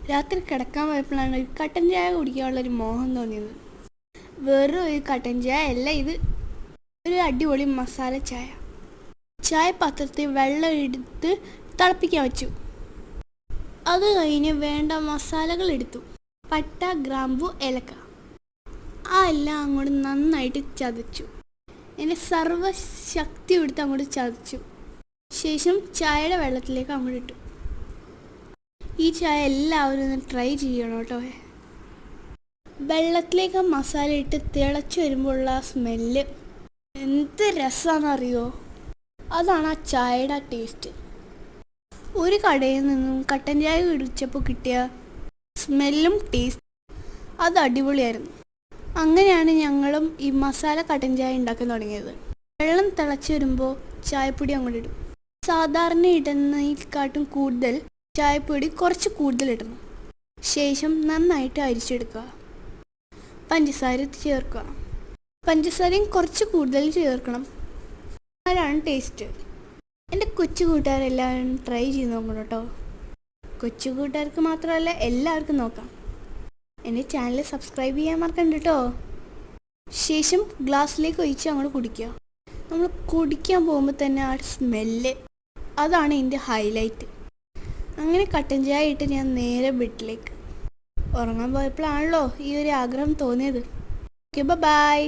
രാത്രി കിടക്കാൻ പോയപ്പോഴാണ് ഒരു കട്ടൻ ചായ കുടിക്കാനുള്ളൊരു മോഹം തോന്നിയത്. വെറും ഒരു കട്ടൻ ചായ അല്ല ഇത്, ഒരു അടിപൊളി മസാല ചായ. ചായ പാത്രത്തിൽ വെള്ളം എടുത്ത് തിളപ്പിക്കാൻ വെച്ചു. അത് കഴിഞ്ഞ് വേണ്ട മസാലകൾ എടുത്തു. പട്ട, ഗ്രാമ്പു, ഏലക്ക ആ എല്ലാം അങ്ങോട്ട് നന്നായിട്ട് ചതച്ചു. എന്നെ സർവ്വശക്തി എടുത്ത് അങ്ങോട്ട് ചതച്ചു. ശേഷം ചായയുടെ വെള്ളത്തിലേക്ക് അങ്ങോട്ട് ഇട്ടു. ഈ ചായ എല്ലാവരും ഒന്ന് ട്രൈ ചെയ്യണം കേട്ടോ. വെള്ളത്തിലേക്ക് മസാല ഇട്ട് തിളച്ച് വരുമ്പോഴുള്ള ആ സ്മെല്ല് എന്ത് രസമാണെന്നറിയോ. അതാണ് ആ ചായയുടെ ടേസ്റ്റ്. ഒരു കടയിൽ നിന്നും കട്ടൻ ചായ കുടിച്ചപ്പോൾ കിട്ടിയ സ്മെല്ലും ടേസ്റ്റ് അത് അടിപൊളിയായിരുന്നു. അങ്ങനെയാണ് ഞങ്ങളും ഈ മസാല കട്ടൻ ചായ ഉണ്ടാക്കാൻ തുടങ്ങിയത്. വെള്ളം തിളച്ച് വരുമ്പോൾ ചായപ്പൊടി അങ്ങോട്ട് ഇടും. സാധാരണ ഇടുന്നതിനെക്കാട്ടും കൂടുതൽ ചായപ്പൊടി കുറച്ച് കൂടുതൽ ഇടണം. ശേഷം നന്നായിട്ട് അരിച്ചെടുക്കുക. പഞ്ചസാര ചേർക്കുക. പഞ്ചസാരയും കുറച്ച് കൂടുതൽ ചേർക്കണം. അതാണ് ടേസ്റ്റ്. എൻ്റെ കൊച്ചു കൂട്ടുകാരെല്ലാവരും ട്രൈ ചെയ്ത് നോക്കണം കേട്ടോ. കൊച്ചു കൂട്ടുകാർക്ക് മാത്രമല്ല, എല്ലാവർക്കും നോക്കാം. എൻ്റെ ചാനൽ സബ്സ്ക്രൈബ് ചെയ്യാൻ മറക്കണ്ട കേട്ടോ. ശേഷം ഗ്ലാസ്സിലേക്ക് ഒഴിച്ച് അങ്ങോട്ട് കുടിക്കുക. നമ്മൾ കുടിക്കാൻ പോകുമ്പോൾ തന്നെ ആ സ്മെല്ല്, അതാണ് എൻ്റെ ഹൈലൈറ്റ്. അങ്ങനെ കട്ടൻ ചായ ഇട്ട് ഞാൻ നേരെ ബെഡിലേക്ക് ഉറങ്ങാൻ പോയപ്പോഴാണല്ലോ ഈ ഒരു ആഗ്രഹം തോന്നിയത്. Okay, by.